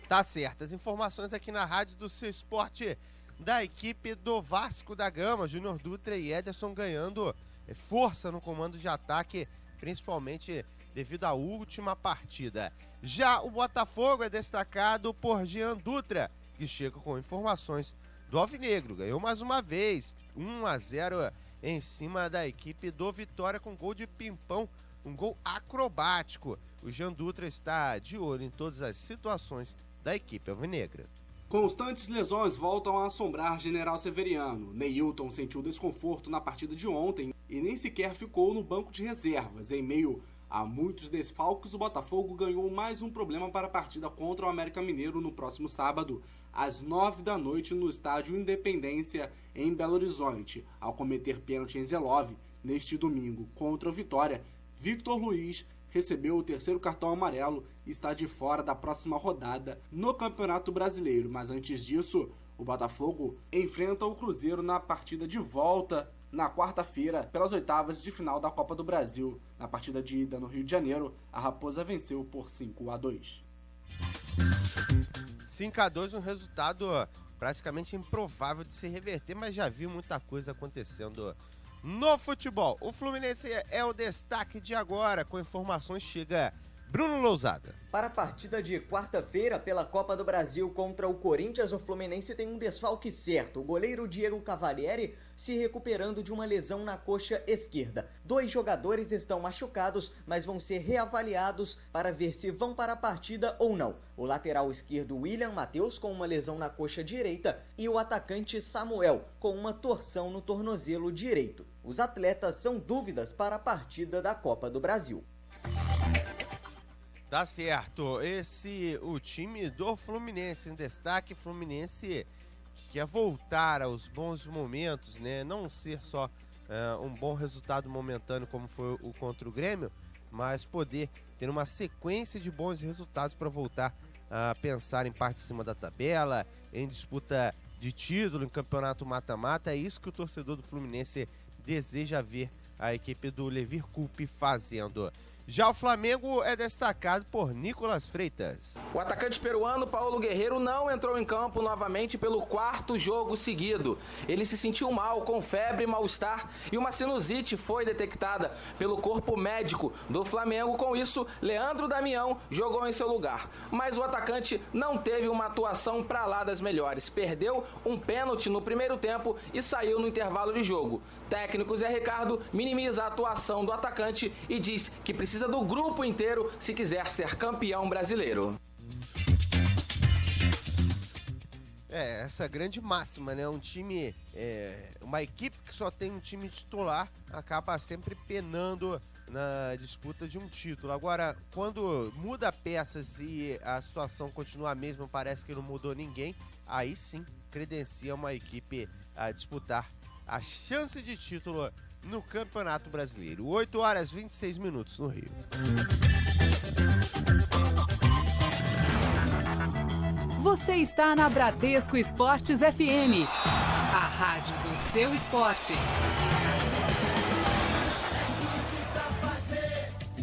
Tá certo, as informações aqui na rádio do seu esporte da equipe do Vasco da Gama. Júnior Dutra e Ederson ganhando força no comando de ataque, principalmente devido à última partida. Já o Botafogo é destacado por Jean Dutra, que chega com informações do Alvinegro. Ganhou mais uma vez, 1-0 em cima da equipe do Vitória com gol de Pimpão, um gol acrobático. O Jean Dutra está de olho em todas as situações da equipe alvinegra. Constantes lesões voltam a assombrar General Severiano. Neilton sentiu desconforto na partida de ontem e nem sequer ficou no banco de reservas. Em meio a muitos desfalques, o Botafogo ganhou mais um problema para a partida contra o América Mineiro no próximo sábado, às 9h no estádio Independência, em Belo Horizonte. Ao cometer pênalti em Zelov, neste domingo contra o Vitória, Victor Luiz recebeu o terceiro cartão amarelo e está de fora da próxima rodada no Campeonato Brasileiro. Mas antes disso, o Botafogo enfrenta o Cruzeiro na partida de volta na quarta-feira pelas oitavas de final da Copa do Brasil. Na partida de ida no Rio de Janeiro, a Raposa venceu por 5-2. 5-2, um resultado praticamente improvável de se reverter, mas já viu muita coisa acontecendo no futebol. O Fluminense é o destaque de agora. Com informações chega Bruno Lousada. Para a partida de quarta-feira pela Copa do Brasil contra o Corinthians, o Fluminense tem um desfalque certo. O goleiro Diego Cavalieri se recuperando de uma lesão na coxa esquerda. 2 jogadores estão machucados, mas vão ser reavaliados para ver se vão para a partida ou não. O lateral esquerdo William Matheus com uma lesão na coxa direita e o atacante Samuel com uma torção no tornozelo direito. Os atletas são dúvidas para a partida da Copa do Brasil. Tá certo, o time do Fluminense em destaque. Fluminense que quer voltar aos bons momentos, né? Não ser só um bom resultado momentâneo como foi o contra o Grêmio, mas poder ter uma sequência de bons resultados para voltar a pensar em parte de cima da tabela, em disputa de título, em campeonato mata-mata. É isso que o torcedor do Fluminense deseja ver a equipe do Levir Coupe fazendo. Já o Flamengo é destacado por Nicolas Freitas. O atacante peruano Paulo Guerreiro não entrou em campo novamente pelo 4º jogo seguido. Ele se sentiu mal, com febre, mal-estar e uma sinusite foi detectada pelo corpo médico do Flamengo. Com isso, Leandro Damião jogou em seu lugar. Mas o atacante não teve uma atuação para lá das melhores. Perdeu um pênalti no primeiro tempo e saiu no intervalo de jogo. Técnico Zé Ricardo minimiza a atuação do atacante e diz que precisa do grupo inteiro se quiser ser campeão brasileiro. Essa grande máxima, né? Um time, uma equipe que só tem um time titular acaba sempre penando na disputa de um título. Agora, quando muda peças e a situação continua a mesma, parece que não mudou ninguém, aí sim credencia uma equipe a disputar a chance de título no Campeonato Brasileiro. 8h26 no Rio. Você está na Bradesco Esportes FM, a rádio do seu esporte.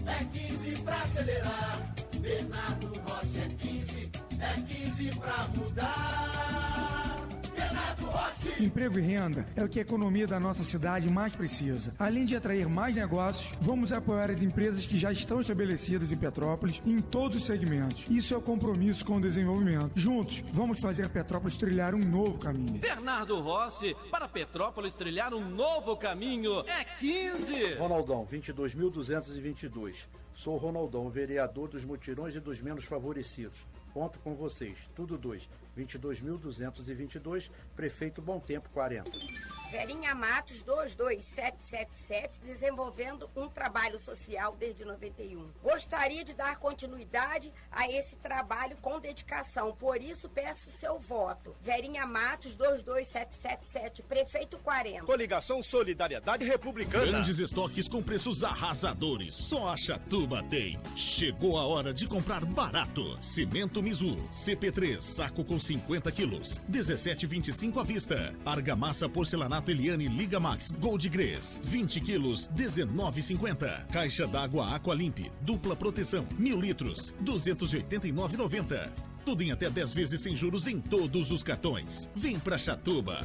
É 15 pra acelerar. Bernardo Rossi é 15, é 15 pra mudar. Bernardo Rossi. Emprego e renda é o que a economia da nossa cidade mais precisa. Além de atrair mais negócios, vamos apoiar as empresas que já estão estabelecidas em Petrópolis em todos os segmentos. Isso é o compromisso com o desenvolvimento. Juntos, vamos fazer Petrópolis trilhar um novo caminho. Bernardo Rossi, para Petrópolis trilhar um novo caminho, é 15. Ronaldão, 22.222. Sou Ronaldão, vereador dos mutirões e dos menos favorecidos. Conto com vocês. Tudo 2. 22.222. Prefeito Bom Tempo 40. Verinha Matos 22777, desenvolvendo um trabalho social desde 91. Gostaria de dar continuidade a esse trabalho com dedicação, por isso peço seu voto. Verinha Matos 22777, Prefeito 40. Coligação Solidariedade Republicana. Grandes estoques com preços arrasadores. Só a Chatuba tem. Chegou a hora de comprar barato. Cimento Mizu, CP3, saco com 50 quilos, 17,25 à vista. Argamassa porcelanato Eliane Liga Max Gold Grês, 20 quilos, 19,50. Caixa d'água Aqualimp, dupla proteção, 1000 litros, 289,90. Tudo em até 10 vezes sem juros em todos os cartões. Vem pra Chatuba.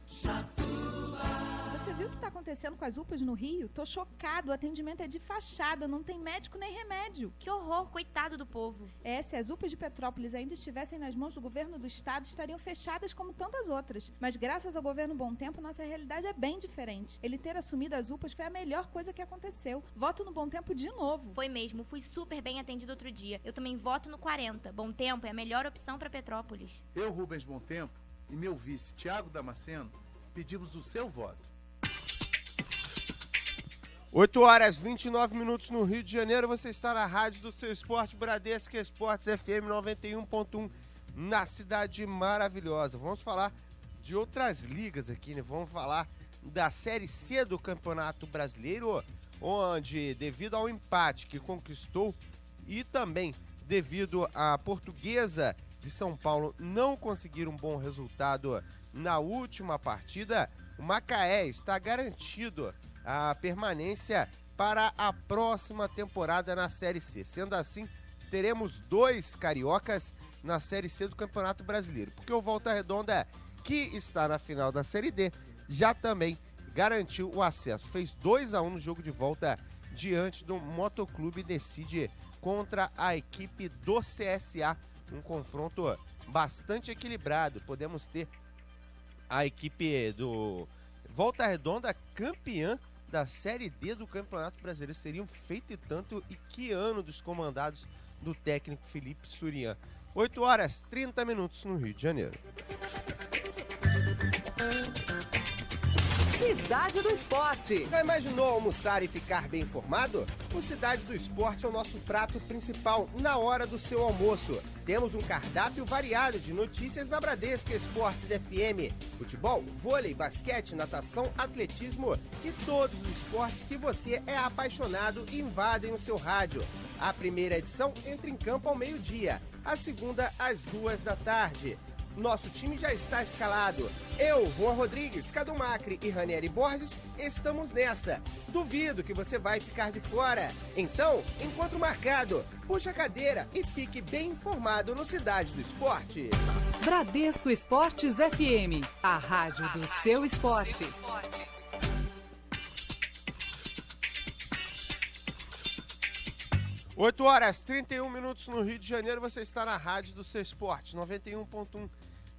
Você viu o que tá acontecendo com as UPAs no Rio? Tô chocado, o atendimento é de fachada, não tem médico nem remédio. Que horror, coitado do povo. Se as UPAs de Petrópolis ainda estivessem nas mãos do governo do estado, estariam fechadas como tantas outras. Mas graças ao governo Bom Tempo, nossa realidade é bem diferente. Ele ter assumido as UPAs foi a melhor coisa que aconteceu. Voto no Bom Tempo de novo. Foi mesmo, fui super bem atendido outro dia. Eu também voto no 40. Bom Tempo é a melhor opção para Petrópolis. Eu, Rubens Bom Tempo, e meu vice, Tiago Damasceno, pedimos o seu voto. 8 horas 29 minutos no Rio de Janeiro. Você está na rádio do seu esporte, Bradesco Esportes FM 91.1, na cidade maravilhosa. Vamos falar de outras ligas aqui, né? Vamos falar da Série C do Campeonato Brasileiro, onde, devido ao empate que conquistou e também devido à Portuguesa de São Paulo não conseguir um bom resultado na última partida, o Macaé está garantido a permanência para a próxima temporada na Série C. Sendo assim, teremos 2 cariocas na Série C do Campeonato Brasileiro, porque o Volta Redonda, que está na final da Série D, já também garantiu o acesso. Fez 2-1 no jogo de volta diante do Motoclube Decide contra a equipe do CSA. Um confronto bastante equilibrado. Podemos ter a equipe do Volta Redonda campeã da Série D do Campeonato Brasileiro. Seria um feito e tanto, e que ano dos comandados do técnico Felipe Surian. 8 horas 30 minutos no Rio de Janeiro. Cidade do Esporte. Já imaginou almoçar e ficar bem informado? O Cidade do Esporte é o nosso prato principal na hora do seu almoço. Temos um cardápio variado de notícias na Bradesco Esportes FM. Futebol, vôlei, basquete, natação, atletismo e todos os esportes que você é apaixonado invadem no seu rádio. A primeira edição entra em campo ao meio-dia, a segunda às 2 da tarde. Nosso time já está escalado. Eu, Juan Rodrigues, Cadu Macri e Ranieri Borges estamos nessa. Duvido que você vai ficar de fora. Então, encontro marcado. Puxa a cadeira e fique bem informado no Cidade do Esporte. Bradesco Esportes FM, a rádio do seu esporte. 8 horas 31 minutos no Rio de Janeiro. Você está na rádio do seu esporte, 91.1,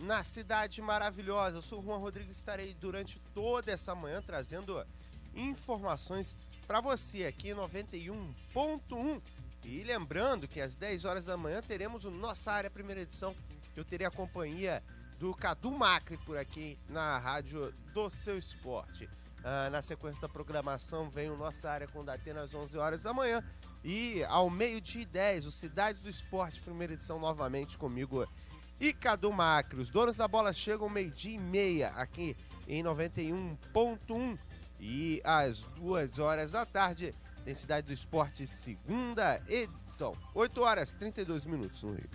na cidade maravilhosa. Eu sou o Juan Rodrigues, estarei durante toda essa manhã trazendo informações para você aqui em 91.1. E lembrando que às 10 horas da manhã teremos o Nossa Área Primeira Edição. Eu terei a companhia do Cadu Macri por aqui na rádio do seu esporte. Na sequência da programação vem o Nossa Área com o Datena às 11 horas da manhã. E ao meio-dia e 10, o Cidade do Esporte, primeira edição, novamente comigo e Cadu Macri. Os donos da bola chegam meio-dia e meia aqui em 91.1. E às 2 horas da tarde tem Cidade do Esporte, segunda edição. 8 horas 32 minutos no Rio.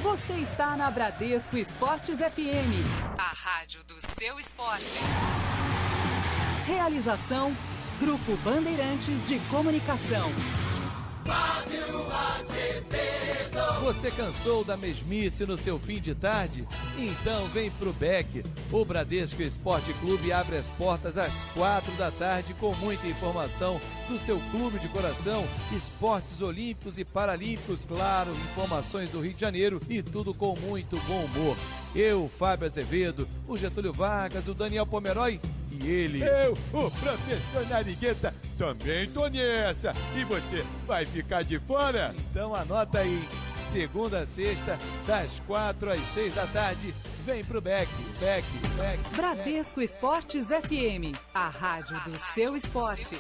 Você está na Bradesco Esportes FM, a rádio do seu esporte. Realização, Grupo Bandeirantes de Comunicação. Você cansou da mesmice no seu fim de tarde? Então vem pro Beck. O Bradesco Esporte Clube abre as portas às 4 da tarde com muita informação do seu clube de coração, esportes olímpicos e paralímpicos, claro, informações do Rio de Janeiro e tudo com muito bom humor. Eu, Fábio Azevedo, o Getúlio Vargas, o Daniel Pomeroy e ele. Eu, o professor Narigueta, também tô nessa. E você vai ficar de fora? Então anota aí. Segunda a sexta, das 4 às 6 da tarde, vem pro Beck. Bradesco Esportes FM, a rádio do seu esporte.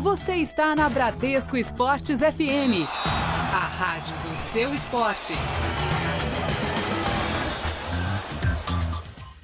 Você está na Bradesco Esportes FM, a rádio do seu esporte.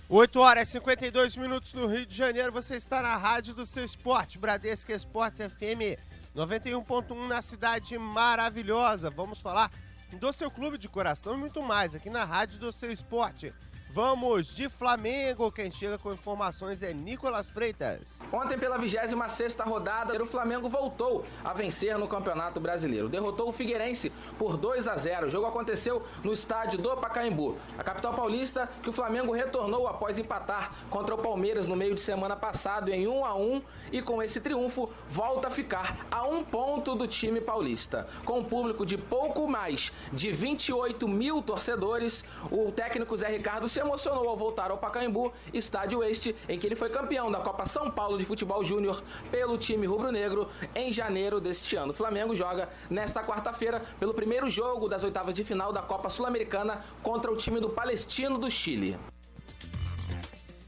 8 horas e 52 minutos no Rio de Janeiro. Você está na rádio do seu esporte, Bradesco Esportes FM 91.1, na cidade maravilhosa. Vamos falar do seu clube de coração e muito mais aqui na Rádio do Seu Esporte. Vamos de Flamengo, quem chega com informações é Nicolas Freitas. Ontem, pela 26ª rodada, o Flamengo voltou a vencer no Campeonato Brasileiro. Derrotou o Figueirense por 2-0. O jogo aconteceu no estádio do Pacaembu. A capital paulista, que o Flamengo retornou após empatar contra o Palmeiras no meio de semana passado em 1-1 e com esse triunfo volta a ficar a 1 ponto do time paulista. Com um público de pouco mais de 28 mil torcedores, o técnico Zé Ricardo se emocionou ao voltar ao Pacaembu, estádio este em que ele foi campeão da Copa São Paulo de Futebol Júnior pelo time rubro-negro em janeiro deste ano. O Flamengo joga nesta quarta-feira pelo primeiro jogo das oitavas de final da Copa Sul-Americana contra o time do Palestino do Chile.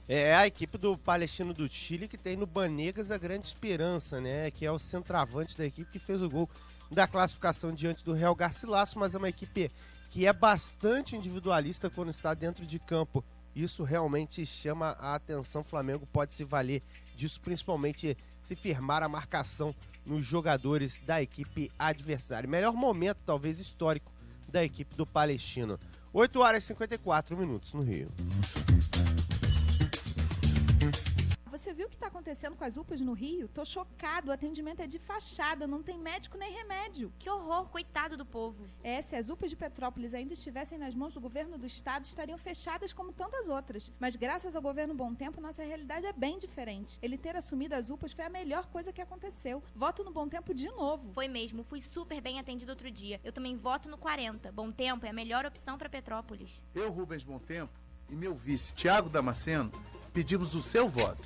É a equipe do Palestino do Chile que tem no Banegas a grande esperança, né? Que é o centroavante da equipe que fez o gol da classificação diante do Real Garcilaso, mas é uma equipe que é bastante individualista quando está dentro de campo. Isso realmente chama a atenção. O Flamengo pode se valer disso, principalmente se firmar a marcação nos jogadores da equipe adversária. Melhor momento, talvez histórico, da equipe do Palestino. 8h54 no Rio. Você viu o que está acontecendo com as UPAs no Rio? Tô chocado, o atendimento é de fachada, não tem médico nem remédio. Que horror, coitado do povo. Se as UPAs de Petrópolis ainda estivessem nas mãos do governo do estado, estariam fechadas como tantas outras. Mas graças ao governo Bom Tempo, nossa realidade é bem diferente. Ele ter assumido as UPAs foi a melhor coisa que aconteceu. Voto no Bom Tempo de novo. Foi mesmo, fui super bem atendido outro dia. Eu também voto no 40. Bom Tempo é a melhor opção para Petrópolis. Eu, Rubens Bom Tempo, e meu vice, Thiago Damasceno, pedimos o seu voto.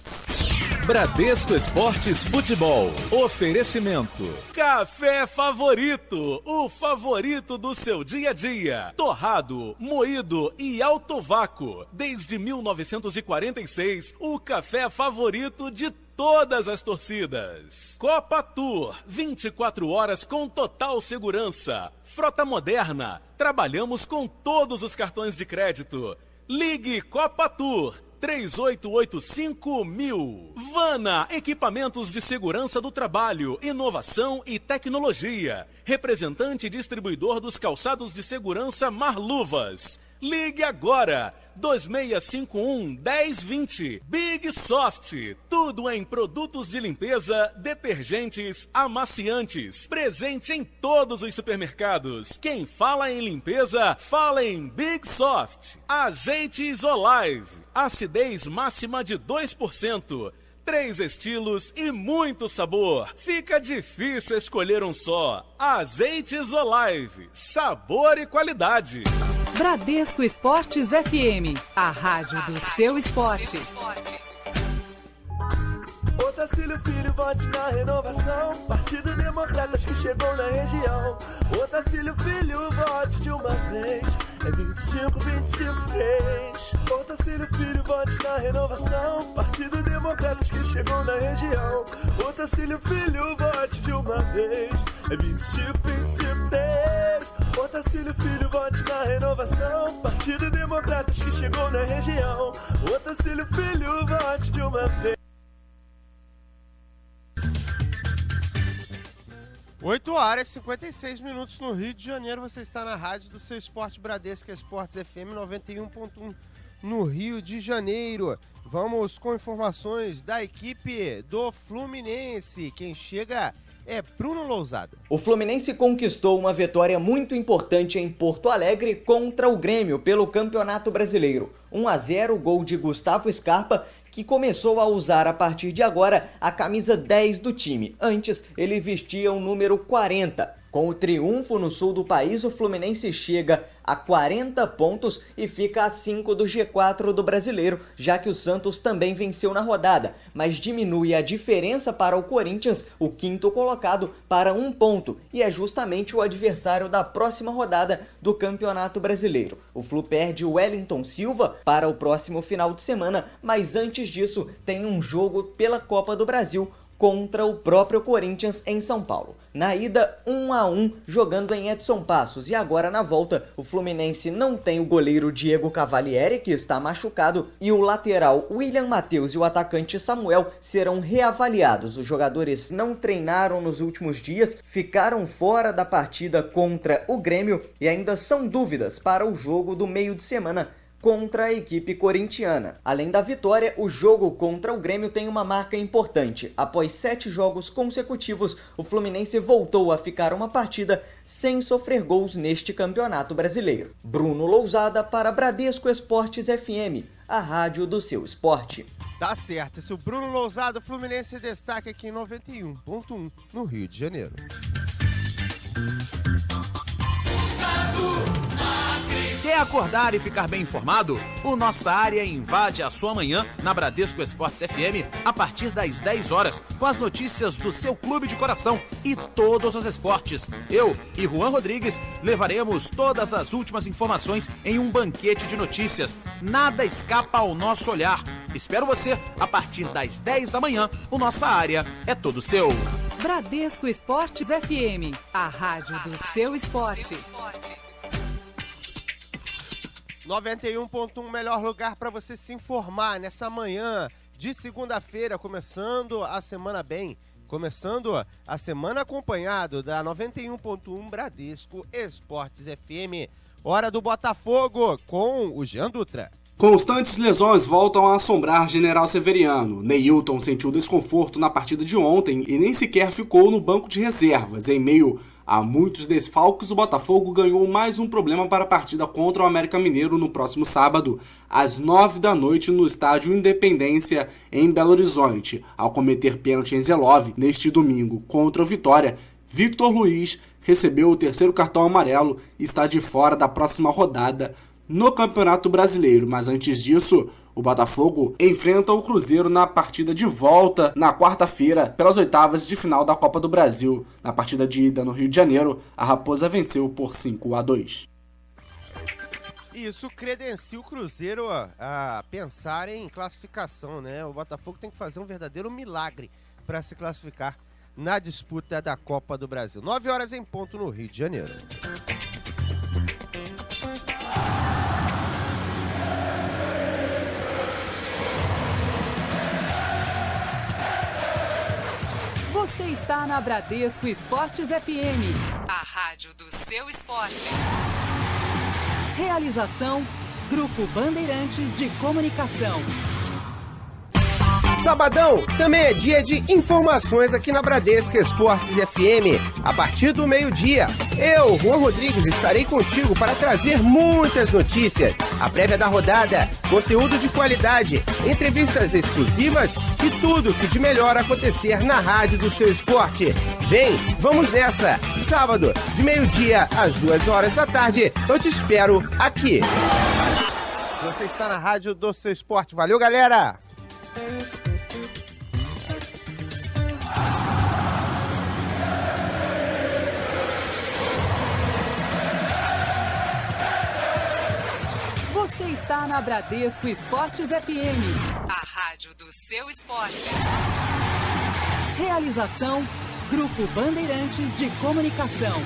Bradesco Esportes Futebol. Oferecimento. Café Favorito, o favorito do seu dia a dia. Torrado, moído e alto vácuo. Desde 1946, o café favorito de todas as torcidas. Copa Tour, 24 horas com total segurança. Frota moderna, trabalhamos com todos os cartões de crédito. Ligue Copa Tour 3885.000. Vana, equipamentos de segurança do trabalho, inovação e tecnologia. Representante e distribuidor dos calçados de segurança Marluvas. Ligue agora, 2651-1020. Big Soft, tudo em produtos de limpeza, detergentes, amaciantes. Presente em todos os supermercados. Quem fala em limpeza, fala em Big Soft. Azeites Olive, acidez máxima de 2%. 3 estilos e muito sabor. Fica difícil escolher um só. Azeites Olive, sabor e qualidade. Bradesco Esportes FM, a rádio do seu esporte. Otacílio Filho, vote na renovação. Partido Democratas que chegou na região. Otacílio Filho, vote de uma vez. É 25, 25, 3. Otacílio Filho, vote na renovação. Partido Democratas que chegou na região. Otacílio Filho, vote de uma vez. É 25, 25, 3. Otacílio Filho, vote na renovação. Partido Democratas que chegou na região. Otacílio Filho, vote de uma vez. 8h56 no Rio de Janeiro. Você está na rádio do seu esporte Bradesco Esportes FM 91.1 no Rio de Janeiro. Vamos com informações da equipe do Fluminense. Quem chega é Bruno Lousada. O Fluminense conquistou uma vitória muito importante em Porto Alegre contra o Grêmio pelo Campeonato Brasileiro. 1-0, gol de Gustavo Scarpa, que começou a usar a partir de agora a camisa 10 do time. Antes, ele vestia o número 40. Com o triunfo no sul do país, o Fluminense chega a 40 pontos e fica a 5 do G4 do Brasileiro, já que o Santos também venceu na rodada, mas diminui a diferença para o Corinthians, o quinto colocado, para 1 ponto, e é justamente o adversário da próxima rodada do Campeonato Brasileiro. O Flu perde o Wellington Silva para o próximo final de semana, mas antes disso tem um jogo pela Copa do Brasil contra o próprio Corinthians em São Paulo. Na ida, 1-1, jogando em Edson Passos, e agora na volta, o Fluminense não tem o goleiro Diego Cavalieri, que está machucado, e o lateral William Matheus e o atacante Samuel serão reavaliados. Os jogadores não treinaram nos últimos dias, ficaram fora da partida contra o Grêmio e ainda são dúvidas para o jogo do meio de semana contra a equipe corintiana. Além da vitória, o jogo contra o Grêmio tem uma marca importante. Após 7 jogos consecutivos, o Fluminense voltou a ficar uma partida sem sofrer gols neste campeonato brasileiro. Bruno Lousada para Bradesco Esportes FM, a rádio do seu esporte. Tá certo, esse é o Bruno Lousada, Fluminense destaque aqui em 91.1 no Rio de Janeiro. Quer acordar e ficar bem informado? O Nossa Área invade a sua manhã na Bradesco Esportes FM a partir das 10 horas, com as notícias do seu clube de coração e todos os esportes. Eu e Juan Rodrigues levaremos todas as últimas informações em um banquete de notícias. Nada escapa ao nosso olhar. Espero você a partir das 10 da manhã. O Nossa Área é todo seu. Bradesco Esportes FM, a rádio do seu esporte. 91.1, melhor lugar para você se informar nessa manhã de segunda-feira, começando a semana bem, começando a semana acompanhado da 91.1 Bradesco Esportes FM. Hora do Botafogo com o Jean Dutra. Constantes lesões voltam a assombrar General Severiano. Neilton sentiu desconforto na partida de ontem e nem sequer ficou no banco de reservas. Em meio a muitos desfalques, o Botafogo ganhou mais um problema para a partida contra o América Mineiro no próximo sábado, às 9 da noite, no estádio Independência, em Belo Horizonte. Ao cometer pênalti em Zelov, neste domingo, contra o Vitória, Victor Luiz recebeu o 3º cartão amarelo e está de fora da próxima rodada no Campeonato Brasileiro. Mas antes disso, o Botafogo enfrenta o Cruzeiro na partida de volta na quarta-feira pelas oitavas de final da Copa do Brasil. Na partida de ida no Rio de Janeiro, a Raposa venceu por 5-2. Isso credencia o Cruzeiro a pensar em classificação, né? O Botafogo tem que fazer um verdadeiro milagre para se classificar na disputa da Copa do Brasil. 9 horas em ponto no Rio de Janeiro. Você está na Bradesco Esportes FM, a rádio do seu esporte. Realização, Grupo Bandeirantes de Comunicação. Sabadão também é dia de informações aqui na Bradesco Esportes FM. A partir do meio-dia, eu, Juan Rodrigues, estarei contigo para trazer muitas notícias. A prévia da rodada, conteúdo de qualidade, entrevistas exclusivas e tudo que de melhor acontecer na rádio do seu esporte. Vem, vamos nessa! Sábado, de meio-dia às 2 horas da tarde, eu te espero aqui. Você está na rádio do seu esporte. Valeu, galera! Você está na Bradesco Esportes FM, a rádio do seu esporte. Realização, Grupo Bandeirantes de Comunicação.